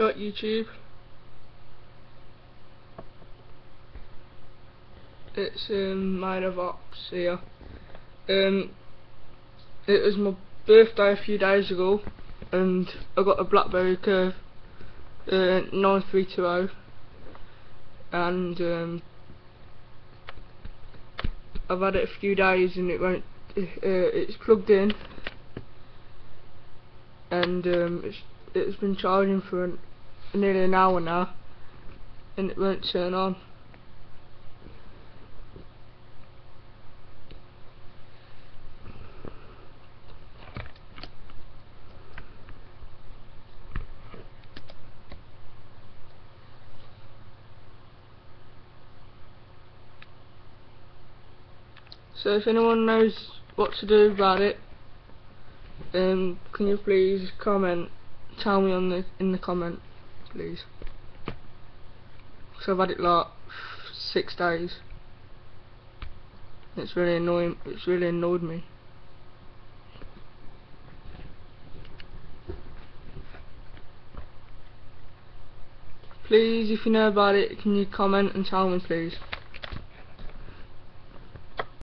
Got YouTube. It's made of ox here. It was my birthday a few days ago, and I got a blackberry curve 9320, and I've had it a few days and it won't. It's plugged in, and it's been charging for nearly an hour now, and it won't turn on. So if anyone knows what to do about it, can you please comment? Tell me in the comment, please. So I've had it like 6 days. It's really annoying. It's really annoyed me. Please, if you know about it, can you comment and tell me, please?